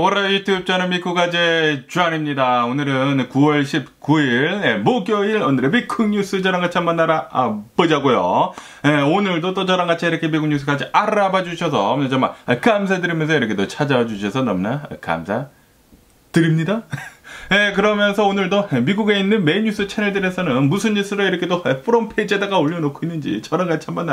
월요일 유튜브 채널 미쿠가제 주한입니다. 오늘은 9월 19일 목요일 오늘의 미국 뉴스 저랑 같이 한번 알아보자고요. 오늘도 또 저랑 같이 이렇게 미국 뉴스까지 알아봐 주셔서 정말 감사드리면서 이렇게 또 찾아와 주셔서 너무나 감사드립니다. 그러면서 오늘도 미국에 있는 메인 뉴스 채널들에서는 무슨 뉴스를 이렇게 또 프롬페이지에다가 올려놓고 있는지 저랑 같이 한번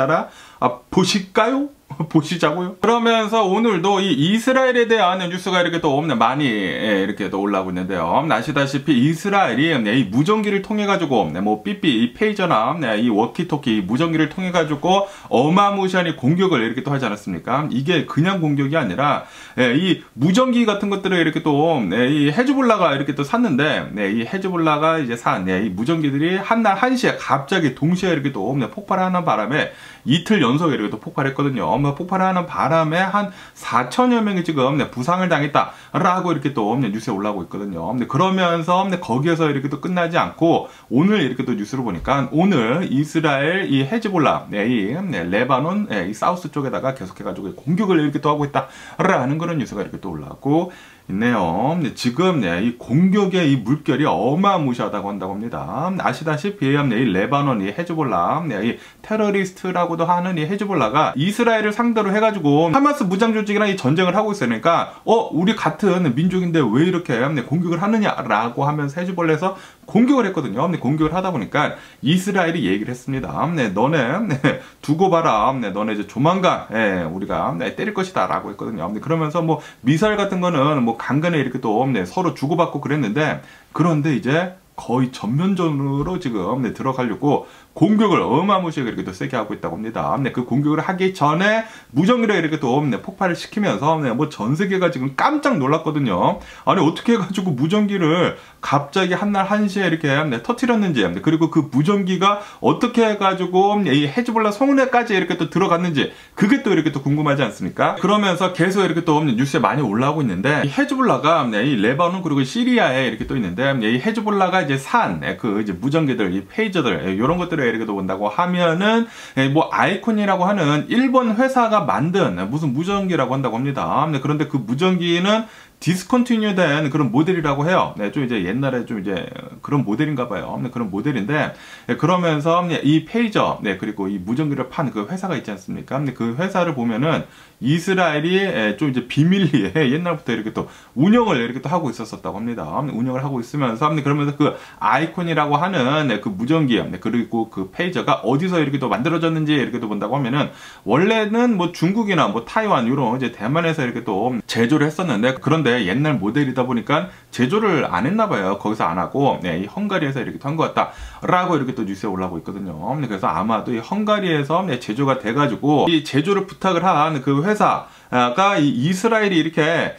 보실까요? 보시자고요. 그러면서 오늘도 이 이스라엘에 대한 뉴스가 이렇게 또 많이 이렇게 또 올라오고 있는데요. 아시다시피 이스라엘이 이 무전기를 통해 가지고 뭐 삐삐 이 페이저나 이 워키토키 무전기를 통해 가지고 어마무시한 공격을 이렇게 또 하지 않았습니까? 이게 그냥 공격이 아니라 이 무전기 같은 것들을 이렇게 또 이 헤즈볼라가 이렇게 또 샀는데 이 헤즈볼라가 이제 산 이 무전기들이 한날 한시에 갑자기 동시에 이렇게 또 폭발하는 바람에 이틀 연속에 이렇게 또 폭발했거든요. 폭발하는 바람에 한 4천여 명이 지금 부상을 당했다라고 이렇게 또 뉴스에 올라오고 있거든요. 그러면서 거기에서 이렇게 또 끝나지 않고 오늘 이렇게 또 뉴스를 보니까 오늘 이스라엘 이 헤즈볼라 이 레바논 이 사우스 쪽에다가 계속해가지고 공격을 이렇게 또 하고 있다라는 그런 뉴스가 이렇게 또 올라오고 있네요. 지금 이 공격의 이 물결이 어마무시하다고 한다고 합니다. 아시다시피 이 레바논 이 헤즈볼라 이 테러리스트라고도 하는 이 헤즈볼라가 이스라엘을 상대로 해가지고 하마스 무장 조직이랑 이 전쟁을 하고 있으니까 우리 같은 민족인데 왜 이렇게 공격을 하느냐라고 하면서 헤즈볼라에서 공격을 했거든요. 공격을 하다 보니까 이스라엘이 얘기를 했습니다. 너네 두고 봐라. 너네 이제 조만간 우리가 때릴 것이다라고 했거든요. 그러면서 뭐 미사일 같은 거는 뭐 간간히 이렇게 또 서로 주고받고 그랬는데 그런데 이제 거의 전면전으로 지금 들어가려고 공격을 어마무시하게 이렇게 또 세게 하고 있다고 합니다. 그 공격을 하기 전에 무전기를 이렇게 또 폭발을 시키면서 뭐 전 세계가 지금 깜짝 놀랐거든요. 아니 어떻게 해가지고 무전기를 갑자기 한날 한시에 이렇게 터뜨렸는지 그리고 그 무전기가 어떻게 해가지고 이 헤즈볼라 성내까지 이렇게 또 들어갔는지 그게 또 이렇게 또 궁금하지 않습니까? 그러면서 계속 이렇게 또 뉴스에 많이 올라오고 있는데 이 헤즈볼라가 이 레바논 그리고 시리아에 이렇게 또 있는데 이 헤즈볼라가 이제 산 그 이제 무전기들 이 페이저들 이런 것들을 이렇게 또 본다고 하면은 뭐 아이콘이라고 하는 일본 회사가 만든 무슨 무전기라고 한다고 합니다. 그런데 그 무전기는 디스컨티뉴 된 그런 모델이라고 해요. 좀 이제 옛날에 좀 이제 그런 모델인가 봐요. 그런 모델인데 그러면서 이 페이저 그리고 이 무전기를 판 그 회사가 있지 않습니까? 그 회사를 보면은 이스라엘이 좀 이제 비밀리에 옛날부터 이렇게 또 운영을 이렇게 또 하고 있었다고 합니다. 운영을 하고 있으면서 그러면서 그 아이콘이라고 하는 그 무전기 그리고 그 페이저가 어디서 이렇게 또 만들어졌는지 이렇게 또 본다고 하면은 원래는 뭐 중국이나 뭐 타이완 이런 이제 대만에서 이렇게 또 제조를 했었는데 그런데 옛날 모델이다 보니까 제조를 안 했나 봐요. 거기서 안 하고 이 헝가리에서 이렇게 한 것 같다라고 이렇게 또 뉴스에 올라오고 있거든요. 그래서 아마도 이 헝가리에서 제조가 돼가지고 이 제조를 부탁을 한 그 회사가 이 이스라엘이 이렇게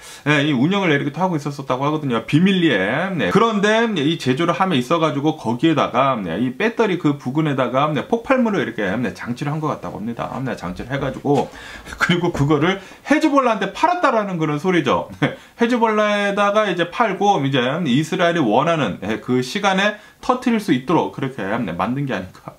이 운영을 이렇게 하고 있었다고 하거든요. 비밀리에. 그런데 이 제조를 함에 있어가지고 거기에다가 이 배터리 그 부근에다가 폭발물을 이렇게 장치를 한 것 같다고 합니다. 장치를 해가지고 그리고 그거를 헤즈볼라한테 팔았다라는 그런 소리죠. 헤즈볼라에다가 이제 팔고 이제 이스라엘이 원하는 그 시간에 터뜨릴 수 있도록 그렇게 만든 게 아닐까.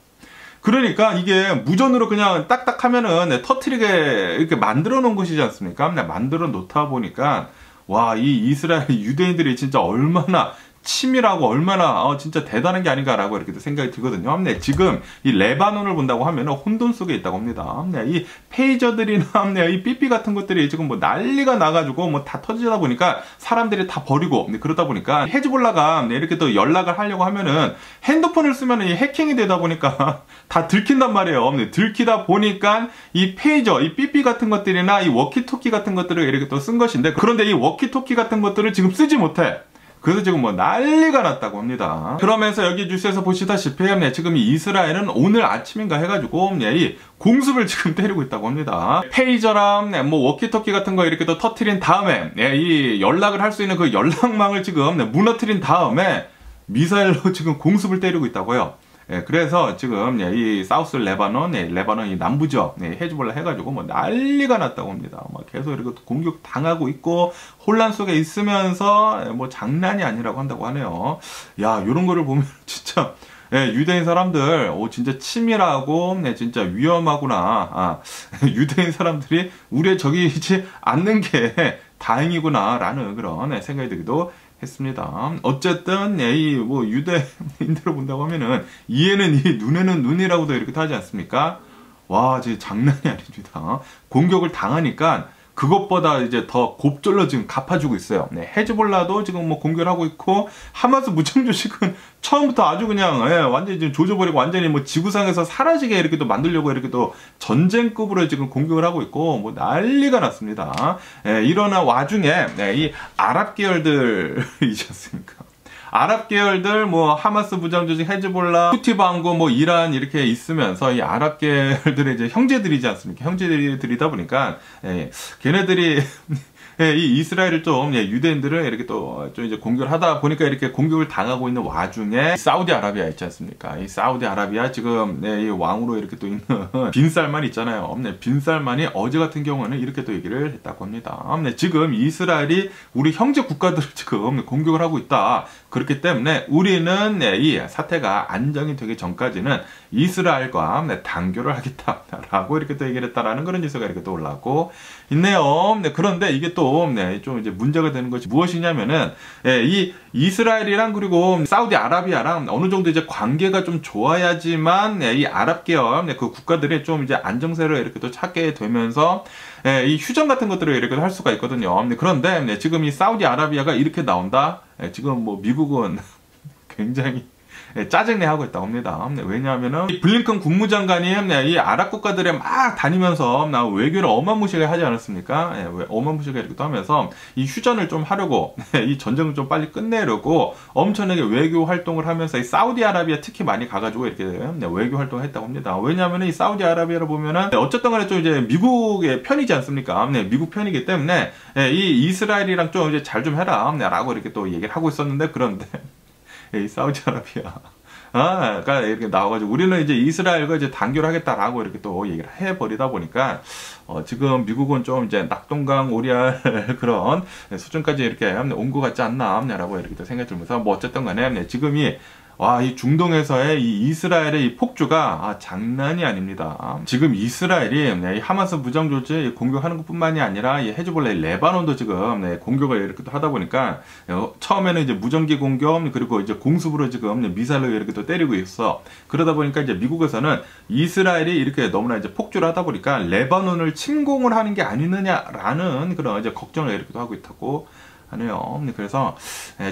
그러니까 이게 무전으로 그냥 딱딱 하면은 터트리게 이렇게 만들어 놓은 것이지 않습니까? 만들어 놓다 보니까 와, 이 이스라엘 유대인들이 진짜 얼마나 치밀하고 얼마나 진짜 대단한 게 아닌가라고 이렇게 생각이 들거든요. 지금 이 레바논을 본다고 하면 혼돈 속에 있다고 합니다. 이 페이저들이나 이 삐삐 같은 것들이 지금 뭐 난리가 나가지고 뭐 다 터지다 보니까 사람들이 다 버리고 그러다 보니까 헤즈볼라가 이렇게 또 연락을 하려고 하면은 핸드폰을 쓰면은 이 해킹이 되다 보니까 다 들킨단 말이에요. 들키다 보니까 이 페이저, 이 삐삐 같은 것들이나 이 워키토키 같은 것들을 이렇게 또 쓴 것인데 그런데 이 워키토키 같은 것들을 지금 쓰지 못해. 그래서 지금 뭐 난리가 났다고 합니다. 그러면서 여기 뉴스에서 보시다시피 지금 이 이스라엘은 오늘 아침인가 해가지고 이 공습을 지금 때리고 있다고 합니다. 페이저랑 뭐 워키토키 같은 거 이렇게 또 터트린 다음에 이 연락을 할 수 있는 그 연락망을 지금 무너뜨린 다음에 미사일로 지금 공습을 때리고 있다고요. 그래서 지금 이 사우스 레바논, 레바논 이 남부죠. 헤즈볼라 해가지고 뭐 난리가 났다고 합니다. 막 계속 이렇게 공격 당하고 있고 혼란 속에 있으면서 뭐 장난이 아니라고 한다고 하네요. 야, 이런 거를 보면 진짜 유대인 사람들, 진짜 치밀하고, 진짜 위험하구나. 유대인 사람들이 우리의 적이지 않는 게 다행이구나라는 그런 생각이 들기도 했습니다. 어쨌든, 유대인들을 본다고 하면은, 이에는 이, 눈에는 눈이라고도 이렇게 하지 않습니까? 와, 진짜 장난이 아닙니다. 공격을 당하니까, 그것보다 이제 더 곱절로 지금 갚아주고 있어요. 헤즈볼라도 지금 뭐 공격을 하고 있고, 하마스 무장조직은 처음부터 아주 그냥, 완전히 지금 조져버리고, 완전히 뭐 지구상에서 사라지게 이렇게 또 만들려고 이렇게 또 전쟁급으로 지금 공격을 하고 있고, 뭐 난리가 났습니다. 이러나 와중에, 이 아랍 계열들이지 않습니까? 아랍 계열들, 뭐, 하마스 무장조직, 헤즈볼라, 후티 반구, 뭐, 이란, 이렇게 있으면서, 이 아랍 계열들의 이제 형제들이지 않습니까? 형제들이다 보니까, 걔네들이, 이 이스라엘을 좀, 유대인들을 이렇게 또, 좀 이제 공격을 하다 보니까 이렇게 공격을 당하고 있는 와중에, 사우디아라비아 있지 않습니까? 이 사우디아라비아 지금, 이 왕으로 이렇게 또 있는 빈살만 있잖아요. 빈살만이 어제 같은 경우는 이렇게 또 얘기를 했다고 합니다. 지금 이스라엘이 우리 형제 국가들을 지금 공격을 하고 있다. 그렇기 때문에 우리는 이 사태가 안정이 되기 전까지는 이스라엘과 단교를 하겠다라고 이렇게 또 얘기를 했다라는 그런 뉴스가 이렇게 또 올라오고 있네요. 그런데 이게 또 좀 이제 문제가 되는 것이 무엇이냐면은 이 이스라엘이랑 그리고 사우디아라비아랑 어느 정도 이제 관계가 좀 좋아야지만 이 아랍 계열 그 국가들이 좀 이제 안정세를 이렇게 또 찾게 되면서 이 휴전 같은 것들을 이렇게 할 수가 있거든요. 그런데 지금 이 사우디아라비아가 이렇게 나온다. 지금 뭐 미국은 굉장히 짜증내 하고 있다고 합니다. 왜냐하면은 이 블링컨 국무장관이 이 아랍 국가들에 막 다니면서 외교를 어마무시하게 하지 않았습니까? 어마무시하게 이렇게 또 하면서 이 휴전을 좀 하려고 이 전쟁을 좀 빨리 끝내려고 엄청나게 외교 활동을 하면서 이 사우디아라비아 특히 많이 가가지고 이렇게 외교 활동을 했다고 합니다. 왜냐하면 이 사우디아라비아를 보면은 어쨌든 간에 좀 이제 미국의 편이지 않습니까? 미국 편이기 때문에 이 이스라엘이랑 좀 이제 잘 좀 해라 라고 이렇게 또 얘기를 하고 있었는데 그런데 이 사우디아라비아가 이렇게 나와가지고 우리는 이제 이스라엘과 이제 단교를 하겠다라고 이렇게 또 얘기를 해버리다 보니까 지금 미국은 좀 이제 낙동강 오리알 그런 수준까지 이렇게 온 것 같지 않나라고 이렇게 또 생각이 들면서 뭐 어쨌든 간에 지금이 이 중동에서의 이 이스라엘의 이 폭주가 장난이 아닙니다. 지금 이스라엘이 이 하마스 무장조직 공격하는 것뿐만이 아니라 이 헤즈볼라 레바논도 지금 공격을 이렇게 또 하다 보니까 처음에는 이제 무전기 공격 그리고 이제 공습으로 지금 미사일로 이렇게 또 때리고 있어. 그러다 보니까 이제 미국에서는 이스라엘이 이렇게 너무나 이제 폭주를 하다 보니까 레바논을 침공을 하는 게 아니느냐라는 그런 이제 걱정을 이렇게 또 하고 있다고 하네요. 그래서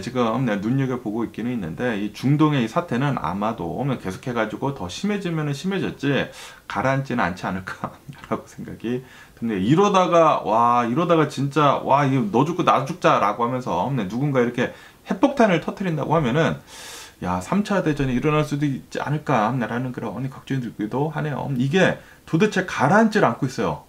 지금 눈여겨보고 있기는 있는데 이 중동의 이 사태는 아마도 계속해가지고 더 심해지면 심해졌지 가라앉지는 않지 않을까라고 생각이 듭니다. 이러다가 진짜 이거 너 죽고 나 죽자라고 하면서 누군가 이렇게 핵폭탄을 터뜨린다고 하면은 3차 대전이 일어날 수도 있지 않을까라는 그런 걱정이 들기도 하네요. 이게 도대체 가라앉질 않고 있어요.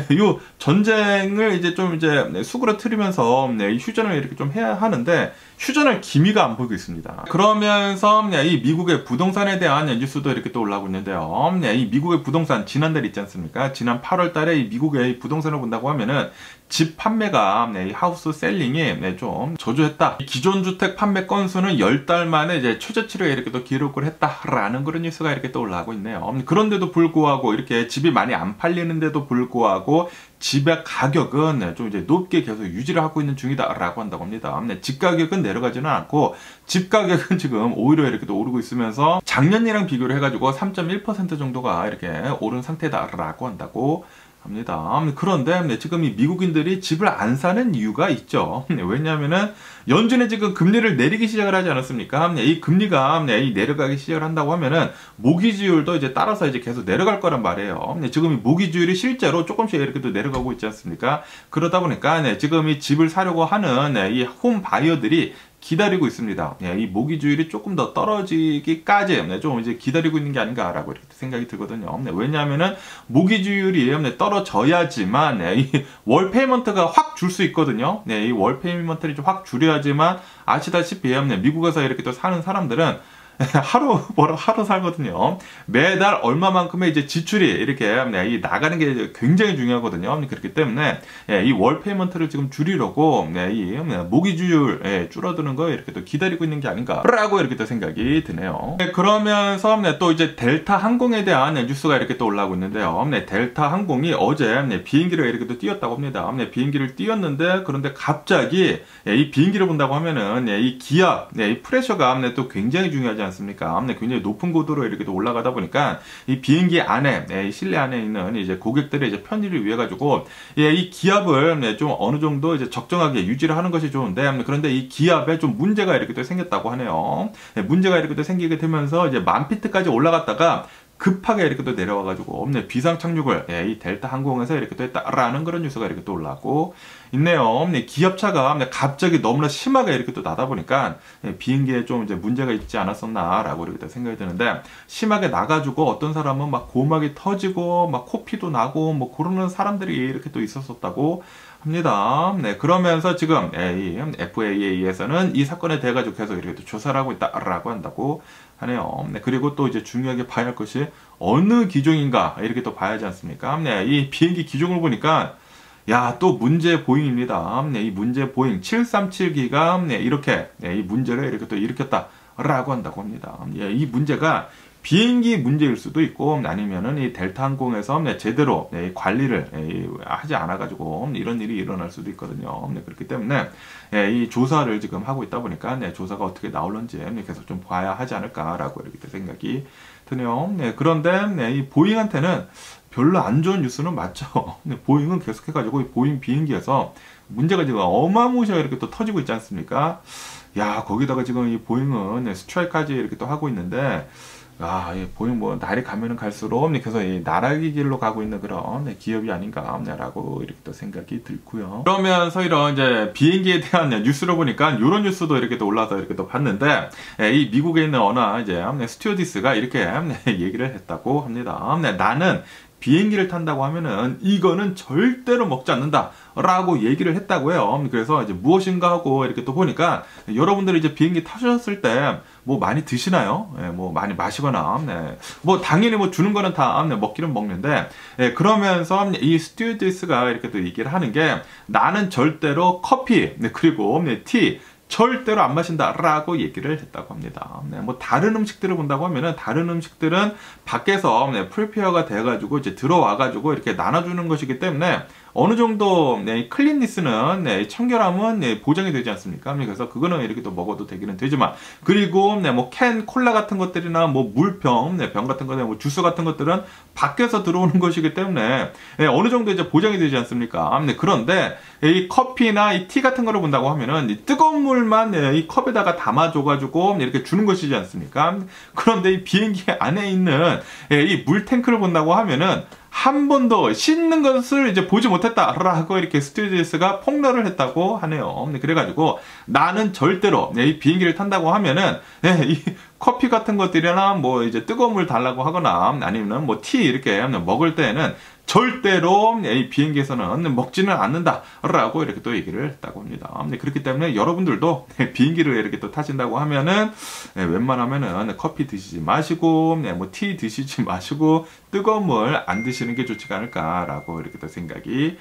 이 전쟁을 이제 좀 이제 수그러뜨리면서 이 휴전을 이렇게 좀 해야 하는데 휴전할 기미가 안 보이고 있습니다. 그러면서 이 미국의 부동산에 대한 뉴스도 이렇게 또 올라오고 있는데요. 이 미국의 부동산 지난달 있지 않습니까? 지난 8월 달에 이 미국의 부동산을 본다고 하면은 집 판매가 이 하우스 셀링이 좀 저조했다. 기존 주택 판매 건수는 10달 만에 이제 최저치를 이렇게 또 기록을 했다라는 그런 뉴스가 이렇게 또 올라오고 있네요. 그런데도 불구하고 이렇게 집이 많이 안 팔리는데도 불구하고 집의 가격은 좀 이제 높게 계속 유지를 하고 있는 중이다라고 한다고 합니다. 집 가격은 내려가지는 않고 집 가격은 지금 오히려 이렇게 또 오르고 있으면서 작년이랑 비교를 해가지고 3.1% 정도가 이렇게 오른 상태다라고 한다고 합니다. 그런데 지금 이 미국인들이 집을 안 사는 이유가 있죠. 왜냐하면은 연준에 지금 금리를 내리기 시작을 하지 않았습니까? 이 금리가 내려가기 시작을 한다고 하면은 모기지율도 이제 따라서 이제 계속 내려갈 거란 말이에요. 지금 이 모기지율이 실제로 조금씩 이렇게 또 내려가고 있지 않습니까? 그러다 보니까 지금 이 집을 사려고 하는 이 홈 바이어들이 기다리고 있습니다. 이 모기지율이 조금 더 떨어지기까지 좀 이제 기다리고 있는 게 아닌가라고 이렇게 생각이 들거든요. 왜냐하면은 모기지율이 떨어져야지만 이 월 페이먼트가 확 줄 수 있거든요. 이 월 페이먼트를 좀 확 줄여야지만 아시다시피 미국에서 이렇게 또 사는 사람들은 하루 살거든요. 매달 얼마만큼의 이제 지출이 이렇게 이 나가는 게 굉장히 중요하거든요. 그렇기 때문에 이 월 페이먼트를 지금 줄이려고 이 모기지율 줄어드는 거 이렇게 또 기다리고 있는 게 아닌가라고 이렇게 또 생각이 드네요. 그러면서 또 이제 델타 항공에 대한 뉴스가 이렇게 또 올라오고 있는데요. 델타 항공이 어제 비행기를 이렇게 또 띄웠다고 합니다. 비행기를 띄웠는데 그런데 갑자기 이 비행기를 본다고 하면은 이 기압, 이 프레셔가 또 굉장히 중요하지 않습니까? 굉장히 높은 고도로 이렇게 또 올라가다 보니까 이 비행기 안에, 이 실내 안에 있는 이제 고객들의 이제 편의를 위해 가지고 이 기압을 좀 어느 정도 이제 적정하게 유지를 하는 것이 좋은데 그런데 이 기압에 좀 문제가 이렇게 또 생겼다고 하네요. 문제가 이렇게 또 생기게 되면서 이제 10,000피트까지 올라갔다가 급하게 이렇게 또 내려와가지고 비상 착륙을 이 델타 항공에서 이렇게 또 했다라는 그런 뉴스가 이렇게 또 올라오고 있네요. 기압차가 갑자기 너무나 심하게 이렇게 또 나다 보니까 비행기에 좀 이제 문제가 있지 않았었나라고 이렇게 또 생각이 드는데 심하게 나가지고 어떤 사람은 막 고막이 터지고 막 코피도 나고 뭐 그러는 사람들이 이렇게 또 있었었다고 합니다. 그러면서 지금 이 FAA에서는 이 사건에 대해 가지고 계속 이렇게 또 조사를 하고 있다라고 한다고 하네요. 그리고 또 이제 중요하게 봐야 할 것이 어느 기종인가 이렇게 또 봐야지 않습니까? 이 비행기 기종을 보니까 야, 또 문제 보잉입니다. 이 문제 보잉 737기가 이렇게 이 문제를 이렇게 또 일으켰다라고 한다고 합니다. 이 문제가 비행기 문제일 수도 있고 아니면은 이 델타 항공에서 제대로 관리를 하지 않아가지고 이런 일이 일어날 수도 있거든요. 그렇기 때문에 이 조사를 지금 하고 있다 보니까 조사가 어떻게 나올는지 계속 좀 봐야 하지 않을까라고 이렇게 생각이 드네요. 그런데 이 보잉한테는 별로 안 좋은 뉴스는 맞죠. 보잉은 계속해가지고 이 보잉 비행기에서 문제가 지금 어마무시하게 이렇게 또 터지고 있지 않습니까? 야, 거기다가 지금 이 보잉은 스트라이크까지 이렇게 또 하고 있는데 이 보잉 뭐 날이 가면은 갈수록 계속 이 나락의 길로 가고 있는 그런 기업이 아닌가라고 이렇게 또 생각이 들고요. 그러면서 이런 이제 비행기에 대한 뉴스를 보니까 이런 뉴스도 이렇게 또 올라서 이렇게 또 봤는데 이 미국에 있는 어느 이제 스튜어디스가 이렇게 얘기를 했다고 합니다. 나는 비행기를 탄다고 하면은 이거는 절대로 먹지 않는다 라고 얘기를 했다고 해요. 그래서 이제 무엇인가 하고 이렇게 또 보니까 여러분들이 이제 비행기 타셨을 때 뭐 많이 드시나요? 뭐 많이 마시거나 뭐 당연히 뭐 주는 거는 다 먹기는 먹는데 그러면서 이 스튜어디스가 이렇게 또 얘기를 하는 게 나는 절대로 커피 그리고 티 절대로 안 마신다라고 얘기를 했다고 합니다. 뭐 다른 음식들을 본다고 하면은 다른 음식들은 밖에서 프리페어가 돼가지고 이제 들어와가지고 이렇게 나눠주는 것이기 때문에 어느 정도 클린니스는 청결함은 보장이 되지 않습니까? 그래서 그거는 이렇게 또 먹어도 되기는 되지만 그리고 뭐 캔 콜라 같은 것들이나 뭐 물병, 병 같은 거나 뭐 주스 같은 것들은 밖에서 들어오는 것이기 때문에 어느 정도 이제 보장이 되지 않습니까? 그런데 이 커피나 이 티 같은 거를 본다고 하면은 이 뜨거운 물만 이 컵에다가 담아줘가지고 이렇게 주는 것이지 않습니까? 그런데 이 비행기 안에 있는 이 물 탱크를 본다고 하면은 한 번도 씻는 것을 이제 보지 못했다라고 이렇게 스튜어디스가 폭로를 했다고 하네요. 그래가지고 나는 절대로 이 비행기를 탄다고 하면은 이 커피 같은 것들이나 뭐 이제 뜨거운 물 달라고 하거나 아니면 뭐 티 이렇게 먹을 때에는 절대로 이 비행기에서는 먹지는 않는다라고 이렇게 또 얘기를 했다고 합니다. 그렇기 때문에 여러분들도 비행기를 이렇게 또 타신다고 하면은 웬만하면은 커피 드시지 마시고 뭐 티 드시지 마시고 뜨거운 물 안 드시는 게 좋지 않을까라고 이렇게 또 생각이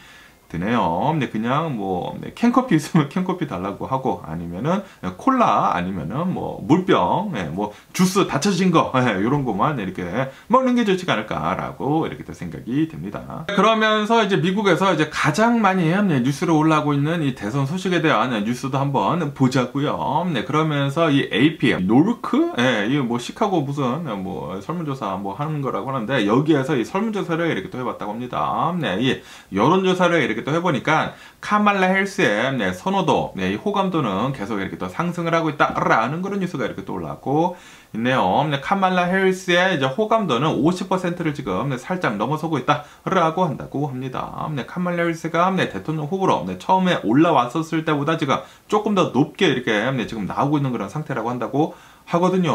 드네요. 그냥 뭐 캔커피 있으면 캔커피 달라고 하고 아니면은 콜라 아니면은 뭐 물병 뭐 주스 닫혀진 거 이런 것만 이렇게 먹는 게 좋지 않을까라고 이렇게 또 생각이 듭니다. 그러면서 이제 미국에서 이제 가장 많이 뉴스로 올라오고 있는 이 대선 소식에 대한 뉴스도 한번 보자고요. 그러면서 이 AP 노르크 이 뭐 시카고 무슨 뭐 설문조사 뭐 하는 거라고 하는데 여기에서 이 설문조사를 이렇게 또 해봤다고 합니다. 이 여론조사를 이렇게 또 해보니까 카말라 헬스의 선호도, 이 호감도는 계속 이렇게 또 상승을 하고 있다라는 그런 뉴스가 이렇게 또 올라오고 있네요. 카말라 헬스의 이제 호감도는 50%를 지금 살짝 넘어서고 있다라고 한다고 합니다. 카말라 헬스가 대통령 후보로 처음에 올라왔었을 때보다 지금 조금 더 높게 이렇게 지금 나오고 있는 그런 상태라고 한다고 하거든요.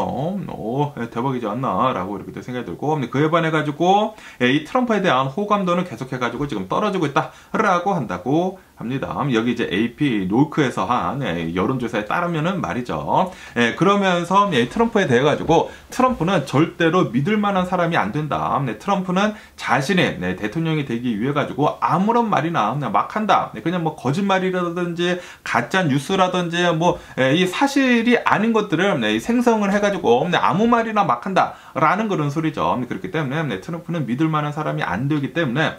대박이지 않나 라고 이렇게 생각이 들고 그에 반해가지고 이 트럼프에 대한 호감도는 계속해가지고 지금 떨어지고 있다 라고 한다고 합니다. 여기 이제 AP 노크에서 한 여론조사에 따르면은 말이죠. 그러면서 트럼프에 대해 가지고 트럼프는 절대로 믿을 만한 사람이 안 된다. 트럼프는 자신이 대통령이 되기 위해 가지고 아무런 말이나 막 한다. 그냥 뭐 거짓말이라든지 가짜 뉴스라든지 뭐 이 사실이 아닌 것들을 생성을 해가지고 아무 말이나 막 한다라는 그런 소리죠. 그렇기 때문에 트럼프는 믿을 만한 사람이 안 되기 때문에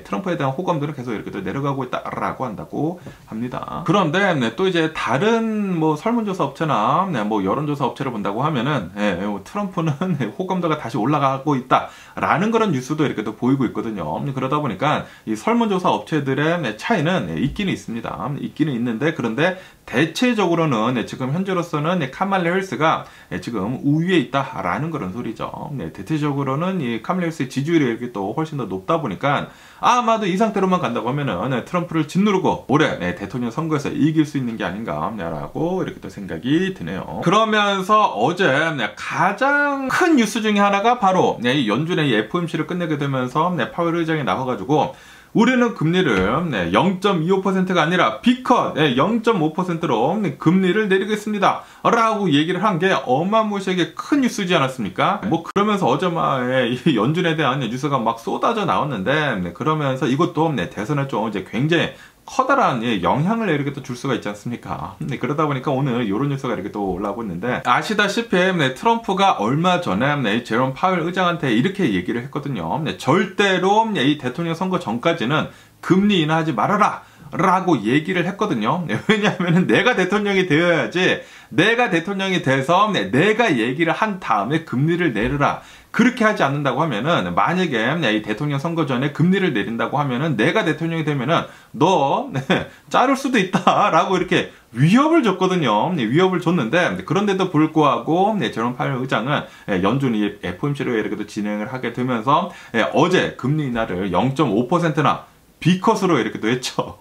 트럼프에 대한 호감도는 계속 이렇게 또 내려가고 있다라고 한다고 합니다. 그런데 또 이제 다른 뭐 설문조사 업체나 뭐 여론조사 업체를 본다고 하면은 트럼프는 호감도가 다시 올라가고 있다라는 그런 뉴스도 이렇게 또 보이고 있거든요. 그러다 보니까 이 설문조사 업체들의 차이는 있기는 있습니다. 있기는 있는데 그런데 대체적으로는 지금 현재로서는 카말라 해리스가 지금 우위에 있다라는 그런 소리죠. 대체적으로는 이 카말라 해리스의 지지율이 이렇게 또 훨씬 더 높다 보니까 아마도 이 상태로만 간다고 하면은 트럼프를 짓누르고 올해 대통령 선거에서 이길 수 있는 게 아닌가라고 이렇게 또 생각이 드네요. 그러면서 어제 가장 큰 뉴스 중에 하나가 바로 이 연준의 FOMC를 끝내게 되면서 파웰 의장이 나와가지고 우리는 금리를 0.25%가 아니라 B컷 0.5%로 금리를 내리겠습니다 라고 얘기를 한 게 어마무시하게 큰 뉴스지 않았습니까? 뭐 그러면서 어제마에 연준에 대한 뉴스가 막 쏟아져 나왔는데 그러면서 이것도 대선에 좀 이제 굉장히 커다란 영향을 이렇게 또 줄 수가 있지 않습니까? 그러다 보니까 오늘 이런 뉴스가 이렇게 또 올라오고 있는데 아시다시피 트럼프가 얼마 전에 제롬 파웰 의장한테 이렇게 얘기를 했거든요. 절대로 이 대통령 선거 전까지는 금리 인하하지 말아라 라고 얘기를 했거든요. 왜냐하면 내가 대통령이 되어야지 내가 대통령이 돼서 내가 얘기를 한 다음에 금리를 내려라. 그렇게 하지 않는다고 하면은 만약에 이 대통령 선거 전에 금리를 내린다고 하면은 내가 대통령이 되면은 너 자를 수도 있다라고 이렇게 위협을 줬거든요. 위협을 줬는데 그런데도 불구하고 제롬 파웰 의장은 연준이 FOMC로 이렇게 진행을 하게 되면서 어제 금리 인하를 0.5%나 B컷으로 이렇게 또 했죠.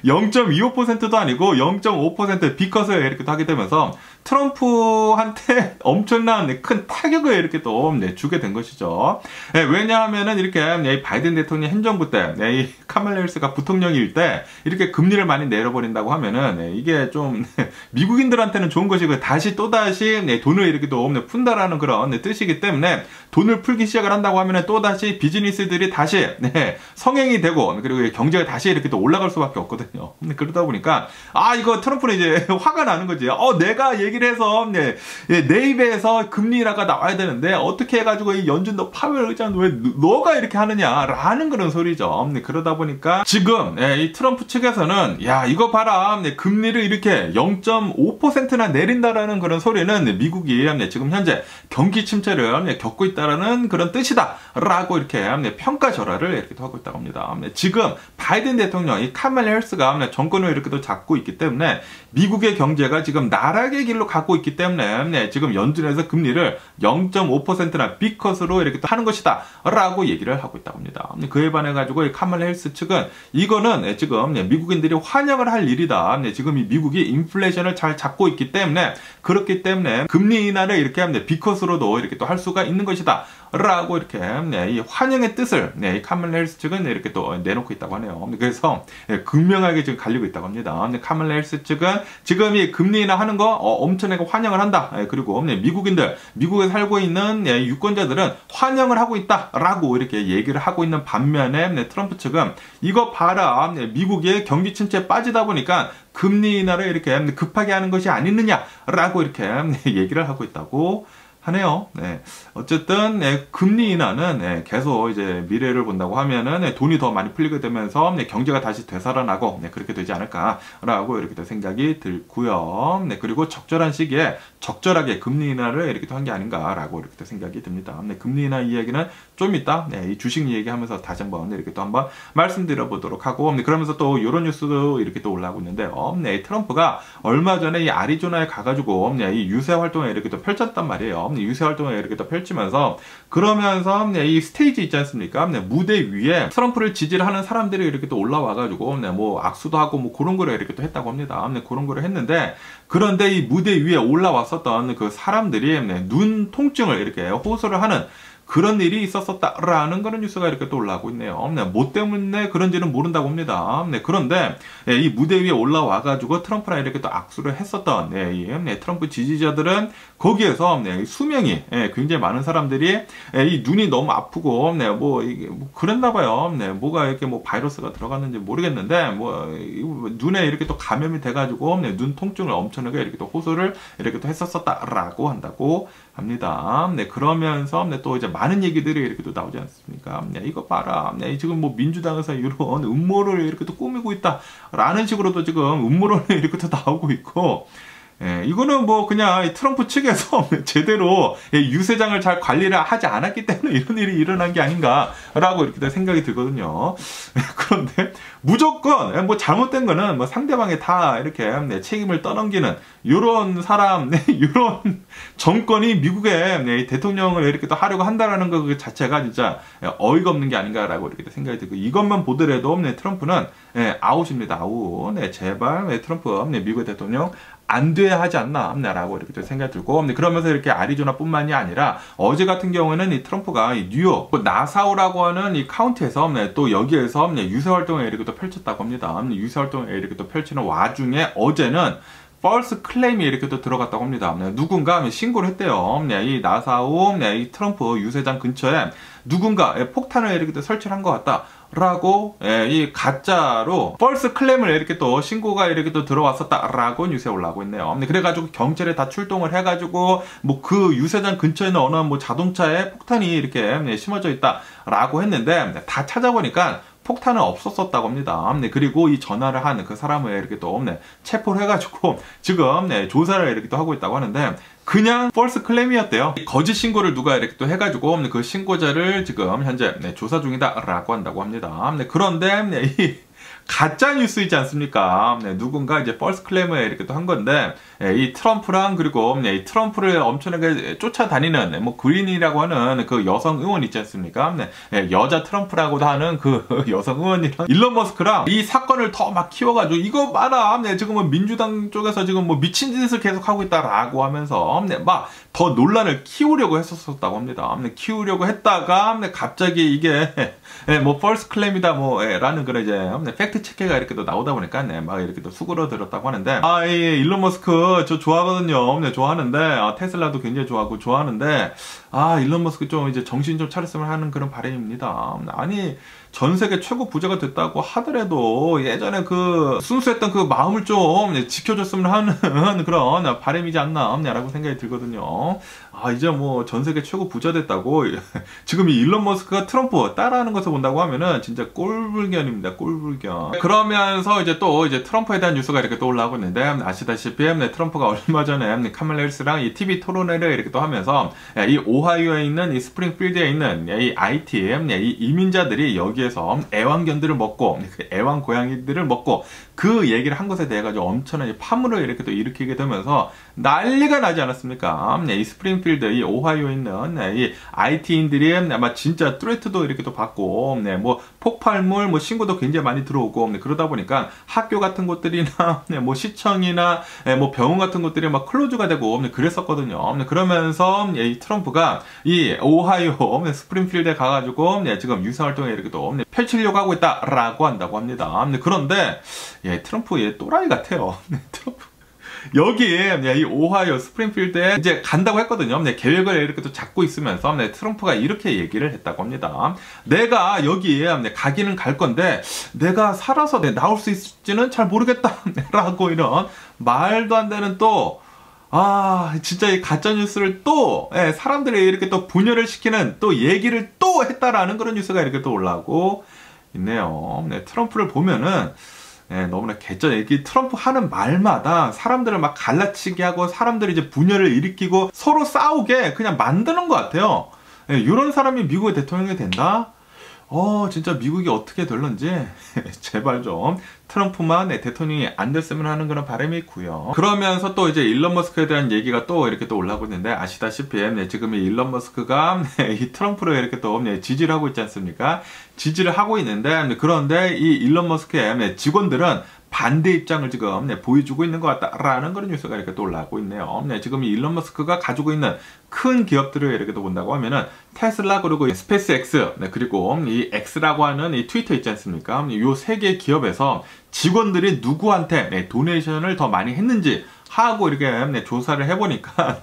0.25%도 아니고 0.5% B컷을 이렇게 또 하게 되면서 트럼프한테 엄청난 큰 타격을 이렇게 또 주게 된 것이죠. 왜냐하면은 이렇게 바이든 대통령 행정부 때 이 카말라 해리스가 부통령일 때 이렇게 금리를 많이 내려버린다고 하면은 이게 좀 미국인들한테는 좋은 것이고 다시 또다시 돈을 이렇게 또 푼다라는 그런 뜻이기 때문에 돈을 풀기 시작을 한다고 하면은 또다시 비즈니스들이 다시 성행이 되고 그리고 경제가 다시 이렇게 또 올라갈 수밖에 없거든요. 그러다 보니까 이거 트럼프는 이제 화가 나는 거지. 내가 얘기를 해서 내 입에서 금리 인하가 나와야 되는데 어떻게 해가지고 이 연준 너 파웰 의장 왜 너가 이렇게 하느냐라는 그런 소리죠. 그러다 보니까 지금 이 트럼프 측에서는 야 이거 봐라 금리를 이렇게 0.5%나 내린다라는 그런 소리는 미국이 지금 현재 경기 침체를 겪고 있다라는 그런 뜻이다라고 이렇게 평가절하를 이렇게 하고 있다고 합니다. 지금 바이든 대통령 이 카말라 해리스가 정권을 이렇게 또 잡고 있기 때문에 미국의 경제가 지금 나락의 길로 가고 있기 때문에 지금 연준에서 금리를 0.5%나 B컷으로 이렇게 또 하는 것이다 라고 얘기를 하고 있다고 합니다. 그에 반해 가지고 카말라 해리스 측은 이거는 지금 미국인들이 환영을 할 일이다. 지금 이 미국이 인플레이션을 잘 잡고 있기 때문에 그렇기 때문에 금리 인하를 이렇게 B컷으로도 이렇게 또 할 수가 있는 것이다 라고 이렇게 이 환영의 뜻을 이 카말라 해리스 측은 이렇게 또 내놓고 있다고 하네요. 그래서 극명하게 지금 갈리고 있다고 합니다. 카말라 해리스 측은 지금 이 금리 인하 하는 거 엄청나게 환영을 한다. 그리고 미국인들, 미국에 살고 있는 유권자들은 환영을 하고 있다라고 이렇게 얘기를 하고 있는 반면에 트럼프 측은 이거 봐라. 미국의 경기 침체에 빠지다 보니까 금리 인하를 이렇게 급하게 하는 것이 아니느냐라고 이렇게 얘기를 하고 있다고 하네요. 어쨌든 금리 인하는 계속 이제 미래를 본다고 하면은 돈이 더 많이 풀리게 되면서 경제가 다시 되살아나고 그렇게 되지 않을까라고 이렇게 또 생각이 들고요. 그리고 적절한 시기에 적절하게 금리 인하를 이렇게 또 한 게 아닌가라고 이렇게 또 생각이 듭니다. 금리 인하 이야기는 좀 이따 이 주식 얘기하면서 다시 한번 이렇게 또 한번 말씀드려 보도록 하고 그러면서 또 이런 뉴스도 이렇게 또 올라오고 있는데요. 트럼프가 얼마 전에 이 아리조나에 가가지고 이 유세 활동을 이렇게 또 펼쳤단 말이에요. 유세 활동을 이렇게 또 펼치면서 그러면서 이 스테이지 있지 않습니까? 무대 위에 트럼프를 지지를 하는 사람들이 이렇게 또 올라와가지고 뭐 악수도 하고 뭐 그런 거를 이렇게 또 했다고 합니다. 그런 거를 했는데 그런데 이 무대 위에 올라왔었던 그 사람들이 눈 통증을 이렇게 호소를 하는 그런 일이 있었었다라는 그런 뉴스가 이렇게 또 올라오고 있네요. 네, 뭐 때문에 그런지는 모른다고 합니다. 네, 그런데 이 무대 위에 올라와가지고 트럼프랑 이렇게 또 악수를 했었던 이 트럼프 지지자들은 거기에서 수명이 굉장히 많은 사람들이 이 눈이 너무 아프고 뭐 이게 뭐 그랬나 봐요. 뭐가 이렇게 뭐 바이러스가 들어갔는지 모르겠는데 뭐 눈에 이렇게 또 감염이 돼가지고 눈 통증을 엄청나게 이렇게 또 호소를 이렇게 또 했었었다라고 한다고 합니다. 그러면서 또 이제 많은 얘기들이 이렇게 또 나오지 않습니까? 이거 봐라. 지금 뭐 민주당에서 이런 음모를 이렇게 또 꾸미고 있다라는 식으로도 지금 음모론이 이렇게 또 나오고 있고. 이거는 뭐 그냥 트럼프 측에서 제대로 유세장을 잘 관리를 하지 않았기 때문에 이런 일이 일어난 게 아닌가라고 이렇게 생각이 들거든요. 그런데 무조건 뭐 잘못된 거는 뭐 상대방이 다 이렇게 책임을 떠넘기는 이런 사람, 이런 정권이 미국의 대통령을 이렇게 또 하려고 한다라는 것 자체가 진짜 어이가 없는 게 아닌가라고 이렇게 생각이 들고, 이것만 보더라도 트럼프는 아웃입니다. 아웃. 제발 트럼프 미국의 대통령 안 돼야 하지 않나 라고 이렇게 생각이 들고, 그러면서 이렇게 아리조나뿐만이 아니라 어제 같은 경우에는 이 트럼프가 이 뉴욕 나사우라고 하는 이 카운티에서 또 여기에서 유세 활동을 이렇게 또 펼쳤다고 합니다. 유세 활동을 이렇게 또 펼치는 와중에 어제는 false claim이 이렇게 또 들어갔다고 합니다. 누군가 신고를 했대요. 이 나사우 이 트럼프 유세장 근처에 누군가 폭탄을 이렇게 또 설치를 한 것 같다 라고 이 가짜로 false claim을 이렇게 또 신고가 이렇게 또 들어왔었다라고 뉴스에 올라오고 있네요. 그래가지고 경찰에 다 출동을 해가지고 뭐 그 유세장 근처에 있는 어느 뭐 자동차에 폭탄이 이렇게 심어져 있다라고 했는데 다 찾아보니까 폭탄은 없었었다고 합니다. 그리고 이 전화를 한 그 사람을 이렇게 또 체포를 해가지고 지금 조사를 이렇게 또 하고 있다고 하는데, 그냥 false claim이었대요. 거짓 신고를 누가 이렇게 또 해가지고 그 신고자를 지금 현재 조사 중이다라고 한다고 합니다. 그런데 이 가짜 뉴스이지 않습니까? 누군가 이제 false claim을 이렇게 또 한 건데, 이 트럼프랑 그리고 이 트럼프를 엄청나게 쫓아다니는 뭐 그린이라고 하는 그 여성 의원 있지 않습니까? 여자 트럼프라고도 하는 그 여성 의원이랑 일론 머스크랑 이 사건을 더 막 키워가지고 이거 봐라. 지금은 민주당 쪽에서 지금 뭐 미친 짓을 계속 하고 있다라고 하면서 막 더 논란을 키우려고 했었다고 합니다. 키우려고 했다가 갑자기 이게 뭐 false claim이다 뭐 라는 그런 이제 팩트 체크가 이렇게 또 나오다 보니까 막 이렇게 또 수그러들었다고 하는데, 이 일론 머스크 저 좋아하거든요. 좋아하는데 테슬라도 굉장히 좋아하는데 일론 머스크 좀 이제 정신 좀 차렸으면 하는 그런 바람입니다. 아니 전 세계 최고 부자가 됐다고 하더라도 예전에 그 순수했던 그 마음을 좀 지켜줬으면 하는 그런 바람이지 않나라고 생각이 들거든요. 이제 뭐 전 세계 최고 부자 됐다고 지금 이 일론 머스크가 트럼프 따라하는 것을 본다고 하면은 진짜 꼴불견입니다. 꼴불견. 그러면서 이제 또 이제 트럼프에 대한 뉴스가 이렇게 또 올라오고 있는데, 아시다시피 트럼프가 얼마 전에 카멀라 해리스랑 이 TV 토론회를 이렇게 또 하면서 이 오하이오에 있는 이 스프링필드에 있는 이 IT 이 이민자들이 여기에서 애완견들을 먹고 그 애완 고양이들을 먹고 그 얘기를 한 것에 대해 가지고 엄청난 파문을 이렇게 또 일으키게 되면서 난리가 나지 않았습니까? 이 스프링필드 이 오하이오에 있는 이 IT인들이 아마 진짜 트레트도 이렇게 또 받고 뭐 폭발물 뭐 신고도 굉장히 많이 들어오고 그러다 보니까 학교 같은 곳들이나 뭐 시청이나 뭐 병원 같은 곳들이 막 클로즈가 되고 그랬었거든요. 그러면서 이 트럼프가 이 오하이오 스프링필드에 가가지고 지금 유세 활동에 이렇게 또 펼치려고 하고 있다라고 한다고 합니다. 그런데 트럼프 또라이 같아요. 트럼프 여기에 이 오하이오 스프링필드에 이제 간다고 했거든요. 계획을 이렇게 또 잡고 있으면서 트럼프가 이렇게 얘기를 했다고 합니다. 내가 여기에 가기는 갈 건데 내가 살아서 나올 수 있을지는 잘 모르겠다 라고 이런 말도 안 되는 또 진짜 이 가짜뉴스를 또, 사람들이 이렇게 또 분열을 시키는 또 얘기를 또 했다라는 그런 뉴스가 이렇게 또 올라오고 있네요. 트럼프를 보면은, 너무나 이게 트럼프 하는 말마다 사람들을 막 갈라치게 하고 사람들이 이제 분열을 일으키고 서로 싸우게 그냥 만드는 것 같아요. 이런 사람이 미국의 대통령이 된다? 진짜 미국이 어떻게 될런지 제발 좀 트럼프만 대통령이 안 됐으면 하는 그런 바람이 있고요. 그러면서 또 이제 일론 머스크에 대한 얘기가 또 이렇게 또 올라오고 있는데, 아시다시피 지금 이 일론 머스크가 이 트럼프를 이렇게 또 지지를 하고 있지 않습니까? 지지를 하고 있는데, 그런데 이 일론 머스크의 직원들은 반대 입장을 지금 보여주고 있는 것 같다라는 그런 뉴스가 이렇게 또 올라오고 있네요. 지금 이 일론 머스크가 가지고 있는 큰 기업들을 이렇게 또 본다고 하면은 테슬라 그리고 스페이스 X 그리고 이 X라고 하는 이 트위터 있지 않습니까? 이 세 개 기업에서 직원들이 누구한테 도네이션을 더 많이 했는지 하고 이렇게 조사를 해보니까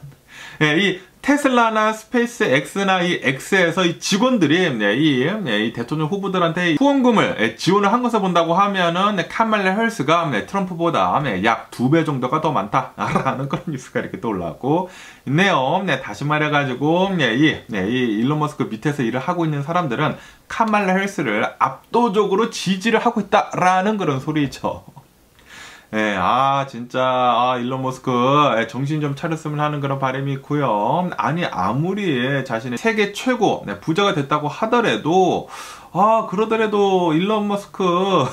이 테슬라나 스페이스 X나 이 X에서 이 직원들이 이 대통령 후보들한테 후원금을 지원을 한 것을 본다고 하면은 카말라 해리스가 트럼프보다 약 2배 정도가 더 많다라는 그런 뉴스가 이렇게 또 올라오고 있네요. 다시 말해가지고 이 일론 머스크 밑에서 일을 하고 있는 사람들은 카말라 해리스를 압도적으로 지지를 하고 있다라는 그런 소리죠. 진짜, 일론 머스크, 정신 좀 차렸으면 하는 그런 바람이 있고요. 아니, 아무리 자신이 세계 최고 부자가 됐다고 하더라도, 그러더라도 일론 머스크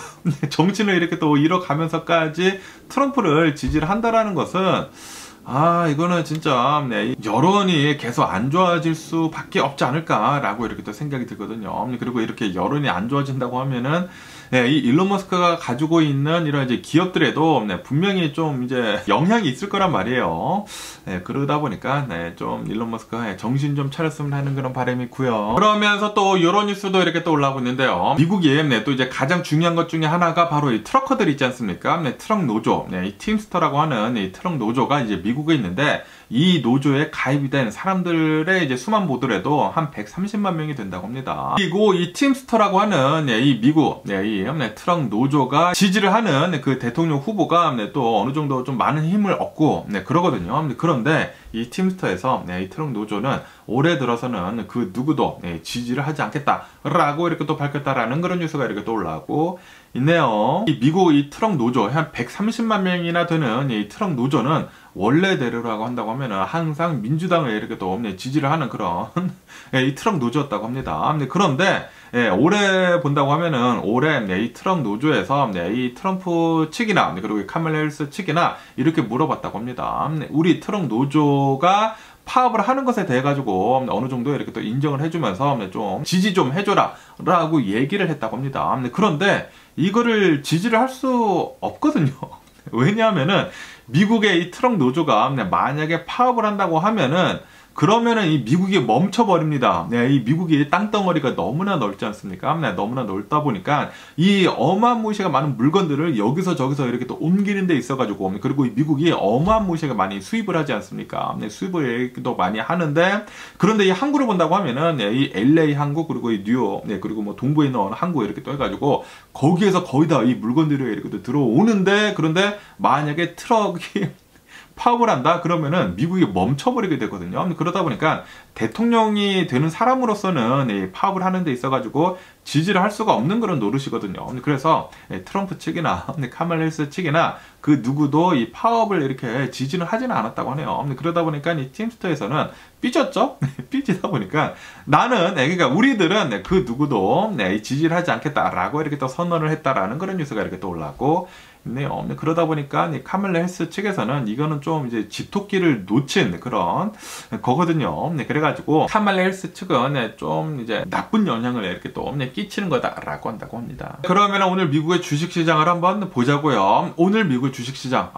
정신을 이렇게 또 잃어가면서까지 트럼프를 지지를 한다라는 것은, 이거는 진짜, 여론이 계속 안 좋아질 수밖에 없지 않을까라고 이렇게 또 생각이 들거든요. 그리고 이렇게 여론이 안 좋아진다고 하면은, 이 일론 머스크가 가지고 있는 이런 이제 기업들에도 분명히 좀 이제 영향이 있을 거란 말이에요. 그러다 보니까 좀 일론 머스크가 정신 좀 차렸으면 하는 그런 바람이 있고요. 그러면서 또 이런 뉴스도 이렇게 또 올라오고 있는데요. 미국이 또 이제 가장 중요한 것 중에 하나가 바로 이 트럭커들 있지 않습니까? 트럭 노조, 이 팀스터라고 하는 이 트럭 노조가 이제 미국에 있는데 이 노조에 가입이 된 사람들의 이제 수만 보더라도 한 130만 명이 된다고 합니다. 그리고 이 팀스터라고 하는 이 미국 이 트럭 노조가 지지를 하는 그 대통령 후보가 또 어느 정도 좀 많은 힘을 얻고 그러거든요. 그런데 이 팀스터에서 이 트럭 노조는 올해 들어서는 그 누구도 지지를 하지 않겠다라고 이렇게 또 밝혔다라는 그런 뉴스가 이렇게 또 올라오고 있네요. 이 미국 이 트럭 노조 한 130만 명이나 되는 이 트럭 노조는 원래대로라고 한다고 하면은 항상 민주당을 이렇게 또 지지를 하는 그런 이 트럭 노조였다고 합니다. 그런데 올해 본다고 하면은 올해 이 트럭 노조에서 이 트럼프 측이나 그리고 카말라 해리스 측이나 이렇게 물어봤다고 합니다. 우리 트럭 노조가 파업을 하는 것에 대해 가지고 어느 정도 이렇게 또 인정을 해주면서 좀 지지 좀 해줘라 라고 얘기를 했다고 합니다. 그런데 이거를 지지를 할 수 없거든요. 왜냐하면은 미국의 이 트럭 노조가 만약에 파업을 한다고 하면은 그러면은 이 미국이 멈춰버립니다. 이 미국이 땅덩어리가 너무나 넓지 않습니까? 너무나 넓다 보니까 이 어마무시가 많은 물건들을 여기서 저기서 이렇게 또 옮기는 데 있어가지고 그리고 이 미국이 어마무시가 많이 수입을 하지 않습니까? 수입을 또 많이 하는데 그런데 이 항구를 본다고 하면은 이 LA 항구 그리고 이 뉴욕 그리고 뭐 동부에 있는 어느 항구 이렇게 또 해가지고 거기에서 거의 다 이 물건들이 이렇게 또 들어오는데 그런데 만약에 트럭이 파업을 한다? 그러면은 미국이 멈춰버리게 되거든요. 그러다 보니까 대통령이 되는 사람으로서는 이 파업을 하는 데 있어가지고 지지를 할 수가 없는 그런 노릇이거든요. 그래서 트럼프 측이나 카말라 해리스 측이나 그 누구도 이 파업을 이렇게 지지는 하지는 않았다고 하네요. 그러다 보니까 이 팀스터에서는 삐졌죠? 삐지다 보니까 나는, 그러니까 우리들은 그 누구도 지지를 하지 않겠다라고 이렇게 또 선언을 했다라는 그런 뉴스가 이렇게 또 올라왔고, 있네요. 그러다 보니까 이 카말라 해리스 측에서는 이거는 좀 이제 집토끼를 놓친 그런 거거든요. 그래가지고 카말라 해리스 측은 좀 이제 나쁜 영향을 이렇게 또 끼치는 거다라고 한다고 합니다. 그러면 오늘 미국의 주식시장을 한번 보자고요. 오늘 미국 주식시장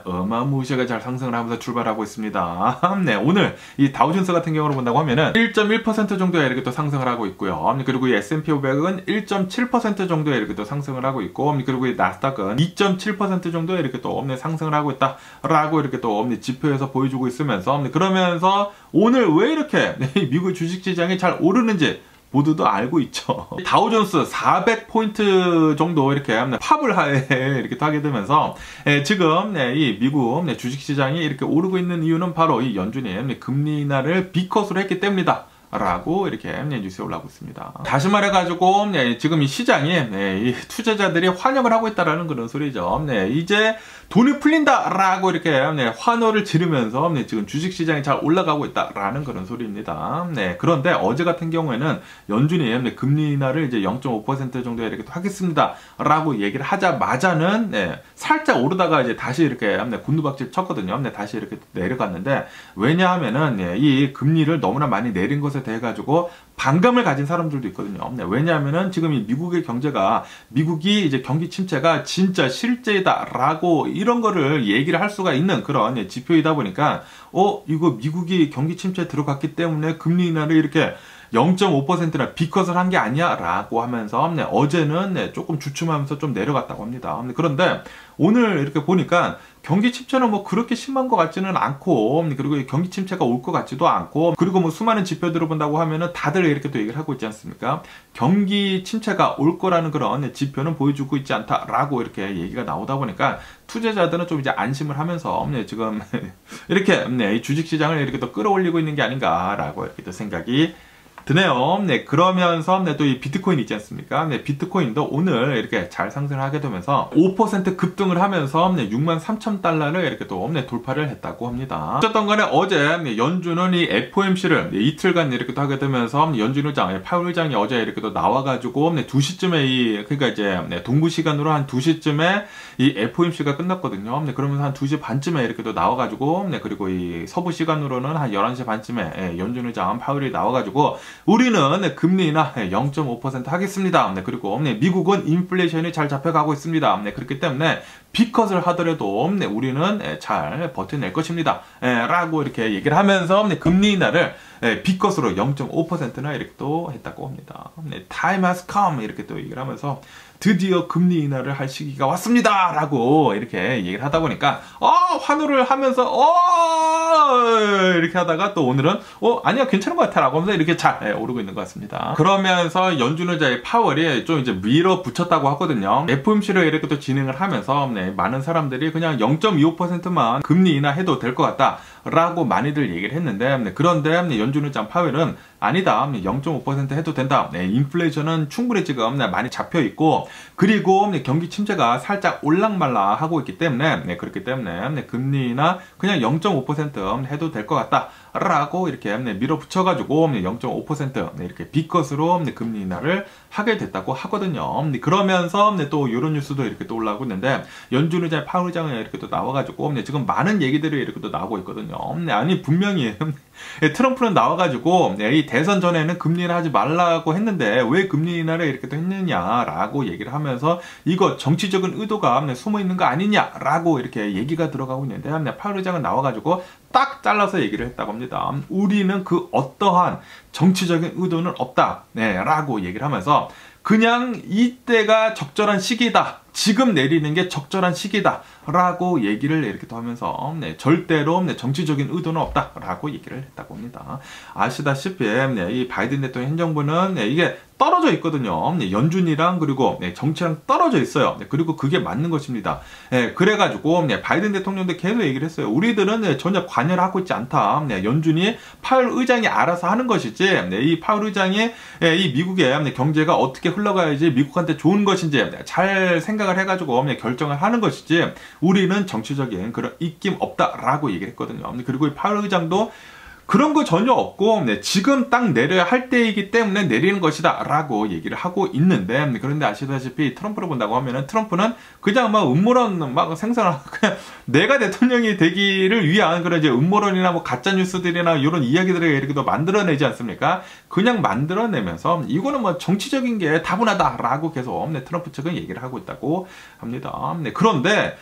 어마무시하게 잘 상승을 하면서 출발하고 있습니다. 오늘 이 다우존스 같은 경우로 본다고 하면은 1.1% 정도에 이렇게 또 상승을 하고 있고요. 그리고 이 S&P 500은 1.7% 정도에 이렇게 또 상승을 하고 있고, 그리고 이 나스닥은 2.7% 정도에 이렇게 또 상승을 하고 있다라고 이렇게 또 지표에서 보여주고 있으면서, 그러면서 오늘 왜 이렇게 미국 주식시장이 잘 오르는지 모두도 알고 있죠. 다우존스 400포인트 정도 이렇게 팝을 이렇게 또 하게 되면서 지금 이 미국 주식시장이 이렇게 오르고 있는 이유는 바로 이 연준이 금리 인하를 비컷으로 했기 때문이다 라고 이렇게 뉴스에 올라오고 있습니다. 다시 말해가지고 지금 이 시장이 이 투자자들이 환영을 하고 있다라는 그런 소리죠. 이제 돈이 풀린다라고 이렇게 환호를 지르면서 지금 주식시장이 잘 올라가고 있다라는 그런 소리입니다. 그런데 어제 같은 경우에는 연준이 금리 인하를 이제 0.5% 정도에 이렇게 하겠습니다라고 얘기를 하자마자는 살짝 오르다가 이제 다시 이렇게 곤두박질 쳤거든요. 다시 이렇게 내려갔는데, 왜냐하면은 이 금리를 너무나 많이 내린 것에 대해 가지고 반감을 가진 사람들도 있거든요. 네, 왜냐하면은 지금 이 미국의 경제가, 미국이 이제 경기 침체가 진짜 실제다라고 이런 거를 얘기를 할 수가 있는 그런 지표이다 보니까, 이거 미국이 경기 침체에 들어갔기 때문에 금리 인하를 이렇게 0.5%나 비컷을 한 게 아니야 라고 하면서 어제는 조금 주춤하면서 좀 내려갔다고 합니다. 그런데 오늘 이렇게 보니까 경기 침체는 뭐 그렇게 심한 것 같지는 않고, 그리고 경기 침체가 올 것 같지도 않고, 그리고 뭐 수많은 지표들을 본다고 하면은 다들 이렇게 또 얘기를 하고 있지 않습니까? 경기 침체가 올 거라는 그런 지표는 보여주고 있지 않다라고 이렇게 얘기가 나오다 보니까 투자자들은 좀 이제 안심을 하면서 지금 이렇게 이 주식시장을 이렇게 또 끌어올리고 있는 게 아닌가라고 이렇게 또 생각이 드네요. 네, 그러면서 또 이 비트코인 있지 않습니까? 네, 비트코인도 오늘 이렇게 잘 상승을 하게 되면서 5% 급등을 하면서 63,000달러를 이렇게 또 돌파를 했다고 합니다. 어쨌든 간에 어제 연준은 이 FOMC를 이틀간 이렇게 또 하게 되면서 연준 의장, 파월 의장이 어제 이렇게 또 나와가지고 2시쯤에 그러니까 이제 동부 시간으로 한 2시쯤에 이 FOMC가 끝났거든요. 그러면서 한 2시 반쯤에 이렇게 또 나와가지고 그리고 이 서부 시간으로는 한 11시 반쯤에 연준 의장 파월이 나와가지고 우리는 금리 인하 0.5% 하겠습니다. 그리고 미국은 인플레이션이 잘 잡혀가고 있습니다. 그렇기 때문에 비컷을 하더라도 우리는 잘 버텨낼 것입니다. 라고 이렇게 얘기를 하면서 금리 인하를 비컷으로 0.5%나 이렇게 또 했다고 합니다. Time has come 이렇게 또 얘기를 하면서 드디어 금리 인하를 할 시기가 왔습니다 라고 이렇게 얘기를 하다 보니까 환호를 하면서 이렇게 하다가 또 오늘은 아니야 괜찮은 것 같아 라고 하면서 이렇게 잘 오르고 있는 것 같습니다. 그러면서 연준 의장의 파월이 좀 이제 밀어붙였다고 하거든요. FOMC를 이렇게 또 진행을 하면서 많은 사람들이 그냥 0.25%만 금리 인하해도 될 것 같다 라고 많이들 얘기를 했는데, 그런데 연준 의장 파월은 아니다, 0.5% 해도 된다, 인플레이션은 충분히 지금 많이 잡혀 있고, 그리고 경기 침체가 살짝 올락말락 하고 있기 때문에 그렇기 때문에 금리 인하 그냥 0.5% 해도 될 것 같다 라고 이렇게 밀어붙여가지고 0.5% 이렇게 비컷으로 금리 인하를 하게 됐다고 하거든요. 그러면서 또 이런 뉴스도 이렇게 또 올라오고 있는데, 연준 의장 파월 의장이 이렇게 또 나와가지고 지금 많은 얘기들이 이렇게 또 나오고 있거든요. 아니 분명히 트럼프는 나와가지고 이 대선 전에는 금리 인하 하지 말라고 했는데 왜 금리 인하를 이렇게 또 했느냐라고 얘기를 하면서 이거 정치적인 의도가 숨어 있는 거 아니냐라고 이렇게 얘기가 들어가고 있는데, 파월 의장은 나와가지고 딱 잘라서 얘기를 했다고 합니다. 우리는 그 어떠한 정치적인 의도는 없다 라고 얘기를 하면서 그냥 이때가 적절한 시기다, 지금 내리는 게 적절한 시기다 라고 얘기를 이렇게 또 하면서 절대로 정치적인 의도는 없다 라고 얘기를 했다고 합니다. 아시다시피 이 바이든 대통령 행정부는 이게 떨어져 있거든요. 연준이랑 그리고 정치랑 떨어져 있어요. 그리고 그게 맞는 것입니다. 그래가지고 바이든 대통령도 계속 얘기를 했어요. 우리들은 전혀 관여를 하고 있지 않다. 연준이 파월 의장이 알아서 하는 것이지, 이 파월 의장이 이 미국의 경제가 어떻게 흘러가야지 미국한테 좋은 것인지 잘 생각을 해가지고 결정을 하는 것이지 우리는 정치적인 그런 입김 없다라고 얘기를 했거든요. 그리고 이 파월 의장도 그런 거 전혀 없고 지금 딱 내려야 할 때이기 때문에 내리는 것이다 라고 얘기를 하고 있는데, 그런데 아시다시피 트럼프를 본다고 하면은 트럼프는 그냥 막 음모론 막 생산하고 그냥 내가 대통령이 되기를 위한 그런 이제 음모론이나 뭐 가짜 뉴스들이나 이런 이야기들을 이렇게 또 만들어내지 않습니까? 그냥 만들어내면서 이거는 뭐 정치적인 게 다분하다 라고 계속 트럼프 측은 얘기를 하고 있다고 합니다. 그런데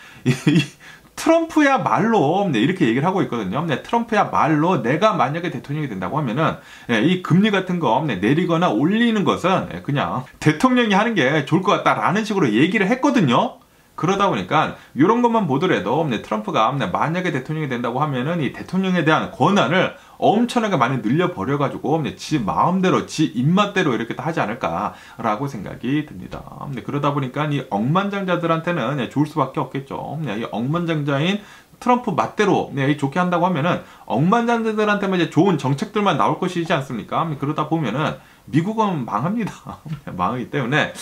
트럼프야말로 이렇게 얘기를 하고 있거든요. 트럼프야말로 내가 만약에 대통령이 된다고 하면은 이 금리 같은 거 내리거나 올리는 것은 그냥 대통령이 하는 게 좋을 것 같다라는 식으로 얘기를 했거든요. 그러다 보니까 이런 것만 보더라도 트럼프가 만약에 대통령이 된다고 하면은 이 대통령에 대한 권한을 엄청나게 많이 늘려버려가지고 지 마음대로 지 입맛대로 이렇게 하지 않을까라고 생각이 듭니다. 그러다 보니까 이 억만장자들한테는 좋을 수밖에 없겠죠. 이 억만장자인 트럼프 맛대로 좋게 한다고 하면은 억만장자들한테만 이제 좋은 정책들만 나올 것이지 않습니까? 그러다 보면은 미국은 망합니다. 망하기 때문에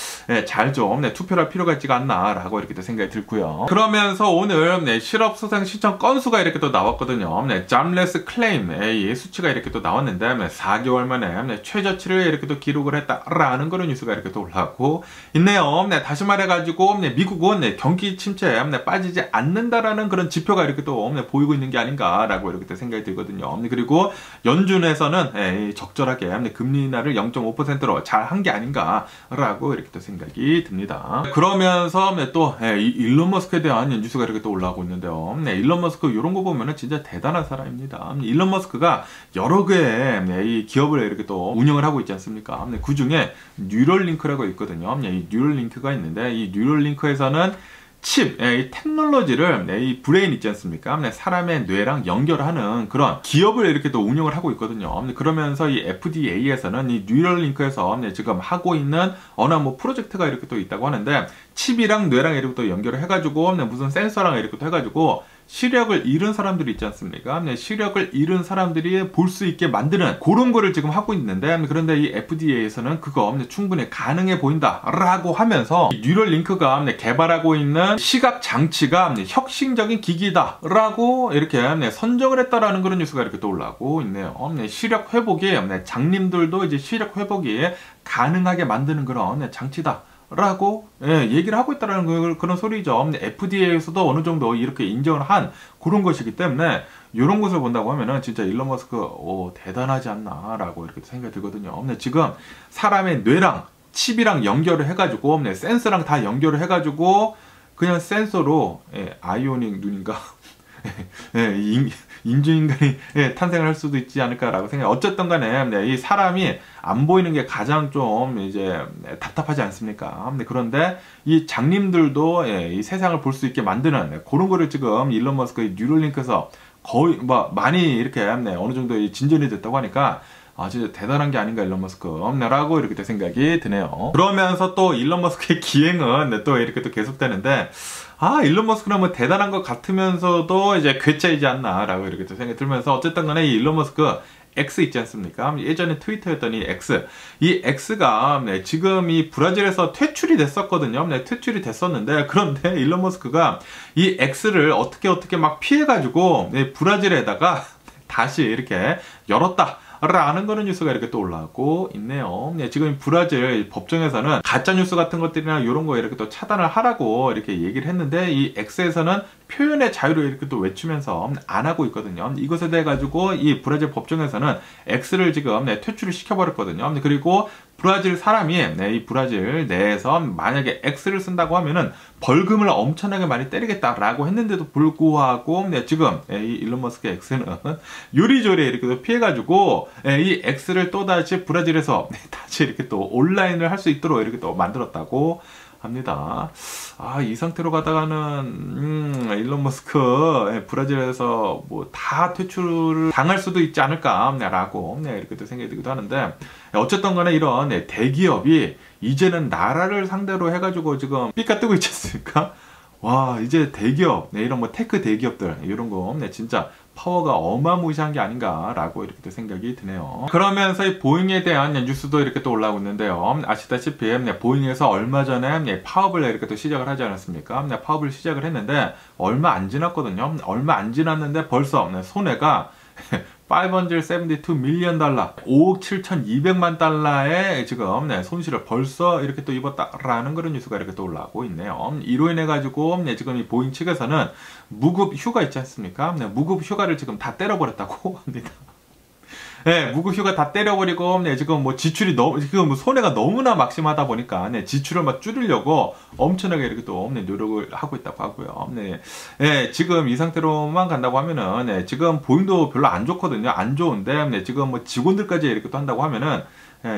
잘 좀 투표를 할 필요가 있지가 않나라고 이렇게 또 생각이 들고요. 그러면서 오늘 실업 수상 신청 건수가 이렇게 또 나왔거든요. 잠레스 클레임 이 수치가 이렇게 또 나왔는데 4개월 만에 최저치를 이렇게 또 기록을 했다라는 그런 뉴스가 이렇게 또 올라오고 있네요. 다시 말해가지고 미국은 경기 침체에 빠지지 않는다라는 그런 지표가 이렇게 또 보이고 있는 게 아닌가라고 이렇게 또 생각이 들거든요. 그리고 연준에서는 적절하게 금리 인하를 0.5%로 잘 한 게 아닌가라고 이렇게 또 생각이 듭니다. 그러면서 또 일론 머스크에 대한 뉴스가 이렇게 또 올라오고 있는데요. 일론 머스크 이런 거 보면은 진짜 대단한 사람입니다. 일론 머스크가 여러 개의 이 기업을 이렇게 또 운영을 하고 있지 않습니까? 그 중에 뉴럴링크라고 있거든요. 이 뉴럴링크가 있는데 이 뉴럴링크에서는 칩, 이 테크놀로지를 이 브레인 있지 않습니까? 사람의 뇌랑 연결하는 그런 기업을 이렇게 또 운영을 하고 있거든요. 그러면서 이 FDA에서는 이 뉴럴링크에서 지금 하고 있는 어느 프로젝트가 이렇게 또 있다고 하는데 칩이랑 뇌랑 이렇게 또 연결을 해가지고 무슨 센서랑 이렇게 또 해가지고 시력을 잃은 사람들이 있지 않습니까? 시력을 잃은 사람들이 볼 수 있게 만드는 그런 거를 지금 하고 있는데 그런데 이 FDA에서는 그거 충분히 가능해 보인다 라고 하면서 뉴럴링크가 개발하고 있는 시각 장치가 혁신적인 기기다 라고 이렇게 선정을 했다라는 그런 뉴스가 이렇게 또 올라오고 있네요. 시력 회복이 장님들도 이제 시력 회복이 가능하게 만드는 그런 장치다 라고 얘기를 하고 있다는 그런 소리죠. FDA에서도 어느 정도 이렇게 인정을 한 그런 것이기 때문에 이런 것을 본다고 하면은 진짜 일론 머스크 대단하지 않나 라고 이렇게 생각이 들거든요. 지금 사람의 뇌랑 칩이랑 연결을 해가지고 센서랑 다 연결을 해가지고 그냥 센서로 아이오닉 눈인가 인조인간이 탄생을 할 수도 있지 않을까라고 생각해요. 어쨌든 간에 이 사람이 안 보이는 게 가장 좀 이제 답답하지 않습니까? 그런데 이 장님들도 이 세상을 볼 수 있게 만드는 그런 거를 지금 일론 머스크의 뉴럴링크에서 거의 많이 이렇게 어느 정도 진전이 됐다고 하니까 진짜 대단한 게 아닌가 일론 머스크라고 이렇게 생각이 드네요. 그러면서 또 일론 머스크의 기행은 또 이렇게 또 계속되는데 일론 머스크는 뭐 대단한 것 같으면서도 이제 괴짜이지 않나 라고 이렇게 또 생각이 들면서 어쨌든 간에 이 일론 머스크 X 있지 않습니까? 예전에 트위터였던 이 X. 이 X가 지금 이 브라질에서 퇴출이 됐었거든요. 퇴출이 됐었는데 그런데 일론 머스크가 이 X를 어떻게 막 피해가지고 브라질에다가 다시 이렇게 열었다 라는 그런 뉴스가 이렇게 또 올라오고 있네요. 지금 브라질 법정에서는 가짜뉴스 같은 것들이나 이런 거 이렇게 또 차단을 하라고 이렇게 얘기를 했는데 이 X에서는 표현의 자유를 이렇게 또 외치면서 안 하고 있거든요. 이것에 대해 가지고 이 브라질 법정에서는 X를 지금 퇴출을 시켜버렸거든요. 그리고 브라질 사람이 이 브라질 내에서 만약에 X를 쓴다고 하면은 벌금을 엄청나게 많이 때리겠다라고 했는데도 불구하고 지금 이 일론 머스크 X는 요리조리 이렇게 피해가지고 이 X를 또다시 브라질에서 다시 이렇게 또 온라인을 할 수 있도록 이렇게 또 만들었다고 합니다. 이 상태로 가다가는 일론 머스크 브라질에서 뭐 다 퇴출을 당할 수도 있지 않을까라고 이렇게 또 생각이 들기도 하는데 어쨌든 간에 이런 대기업이 이제는 나라를 상대로 해가지고 지금 삐까 뜨고 있지 않습니까? 와 이제 대기업 이런 뭐 테크 대기업들 이런 거 진짜 파워가 어마무시한 게 아닌가라고 이렇게 또 생각이 드네요. 그러면서 이 보잉에 대한 뉴스도 이렇게 또 올라오고 있는데요. 아시다시피 보잉에서 얼마 전에 파업을 이렇게 또 시작을 하지 않았습니까? 파업을 시작을 했는데 얼마 안 지났거든요. 얼마 안 지났는데 벌써 손해가 572 밀리언 달러, 5억 7,200만 달러의 지금 손실을 벌써 이렇게 또 입었다라는 그런 뉴스가 이렇게 또 올라오고 있네요. 이로 인해 가지고 지금 이 보잉 측에서는 무급 휴가 있지 않습니까? 무급 휴가를 지금 다 때려버렸다고 합니다. 무급 휴가 다 때려버리고 지금 뭐 지출이 지금 뭐 손해가 너무나 막심하다 보니까 지출을 막 줄이려고 엄청나게 이렇게 또 노력을 하고 있다고 하고요. 지금 이 상태로만 간다고 하면은 지금 보잉도 별로 안 좋거든요. 안 좋은데 지금 뭐 직원들까지 이렇게 또 한다고 하면은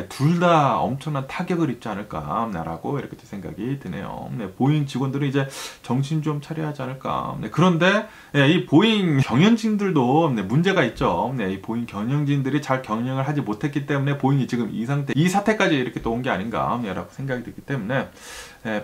둘 다 엄청난 타격을 입지 않을까라고 이렇게 생각이 드네요. 보잉 직원들은 이제 정신 좀 차려야 하지 않을까. 그런데 이 보잉 경영진들도 문제가 있죠. 이 보잉 경영진들이 잘 경영을 하지 못했기 때문에 보잉이 지금 이 사태까지 이렇게 또 온 게 아닌가라고 생각이 들기 때문에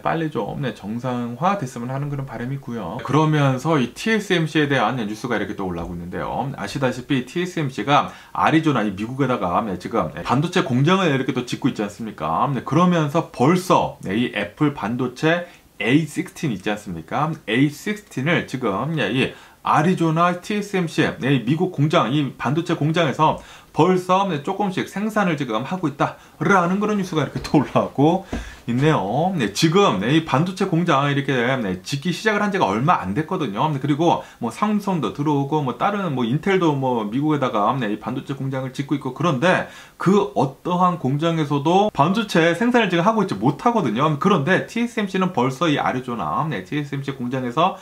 빨리 좀 정상화 됐으면 하는 그런 바람이 있고요. 그러면서 이 TSMC에 대한 뉴스가 이렇게 또 올라오고 있는데요. 아시다시피 TSMC가 아리조나, 이 미국에다가 지금 반도체 공장을 이렇게 또 짓고 있지 않습니까? 그러면서 벌써 이 애플 반도체 A16 있지 않습니까? A16을 지금 이 아리조나 TSMC 미국 공장, 이 반도체 공장에서 벌써 조금씩 생산을 지금 하고 있다라는 그런 뉴스가 이렇게 또 올라오고 있네요. 지금 이 반도체 공장 이렇게 짓기 시작을 한 지가 얼마 안 됐거든요. 그리고 뭐 삼성도 들어오고 뭐 다른 뭐 인텔도 뭐 미국에다가 이 반도체 공장을 짓고 있고, 그런데 그 어떠한 공장에서도 반도체 생산을 지금 하고 있지 못하거든요. 그런데 TSMC는 벌써 이 아리조나 TSMC 공장에서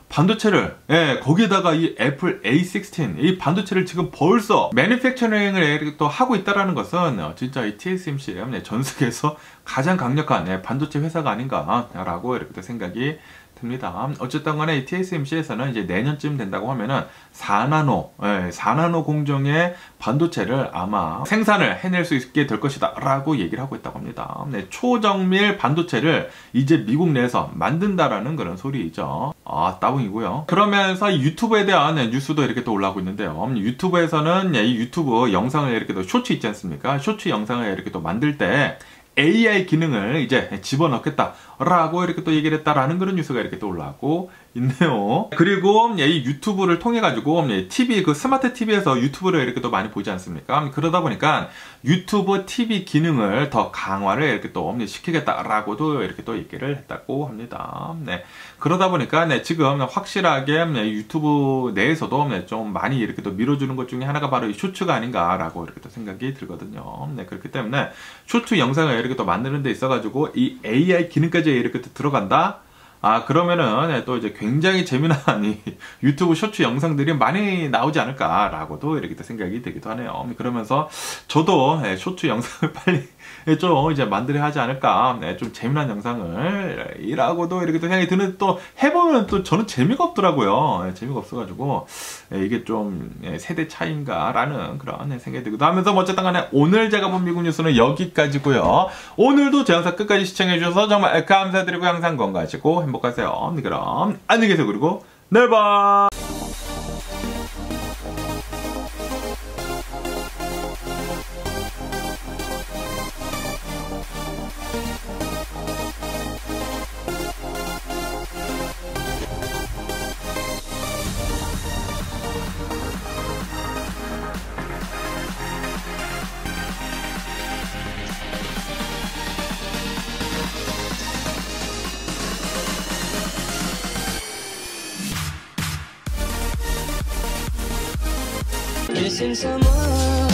반도체를, 거기에다가 이 애플 A16, 이 반도체를 지금 벌써 매니팩처링을 또 하고 있다라는 것은 진짜 이 TSMC 전 세계에서 가장 강력한 반도체 회사가 아닌가라고 이렇게 또 생각이 듭니다. 어쨌든 간에 이 TSMC에서는 이제 내년쯤 된다고 하면은 4나노 공정의 반도체를 아마 생산을 해낼 수 있게 될 것이다 라고 얘기를 하고 있다고 합니다. 초정밀 반도체를 이제 미국 내에서 만든다라는 그런 소리이죠. 따봉이고요. 그러면서 유튜브에 대한 뉴스도 이렇게 또 올라오고 있는데요. 유튜브에서는 이 유튜브 영상을 이렇게 또 쇼츠 있지 않습니까? 쇼츠 영상을 이렇게 또 만들 때 AI 기능을 이제 집어넣겠다라고 이렇게 또 얘기를 했다라는 그런 뉴스가 이렇게 또 올라오고 있네요. 그리고 이 유튜브를 통해 가지고 TV, 그 스마트 TV에서 유튜브를 이렇게 또 많이 보지 않습니까? 그러다 보니까 유튜브 TV 기능을 더 강화를 이렇게 또 시키겠다라고도 이렇게 또 얘기를 했다고 합니다. 그러다 보니까 지금 확실하게 유튜브 내에서도 좀 많이 이렇게 또 밀어주는 것 중에 하나가 바로 이 쇼츠가 아닌가라고 이렇게 또 생각이 들거든요. 그렇기 때문에 쇼츠 영상을 이렇게 또 만드는 데 있어가지고 이 AI 기능까지 이렇게 또 들어간다? 그러면은 또 이제 굉장히 재미난 이 유튜브 쇼츠 영상들이 많이 나오지 않을까라고도 이렇게 또 생각이 되기도 하네요. 그러면서 저도 쇼츠 영상을 빨리 좀 이제 만들어야 하지 않을까, 좀 재미난 영상을 이라고도 이렇게 또 생각이 드는데, 또 해보면 또 저는 재미가 없더라고요. 재미가 없어가지고 이게 좀 세대 차이인가라는 그런 생각이 들기도 하면서, 어쨌든 간에 오늘 제가 본 미국 뉴스는 여기까지고요. 오늘도 제 영상 끝까지 시청해주셔서 정말 감사드리고 항상 건강하시고 행복하세요. 그럼 안녕히 계세요. 그리고 내일 봐. Missing someone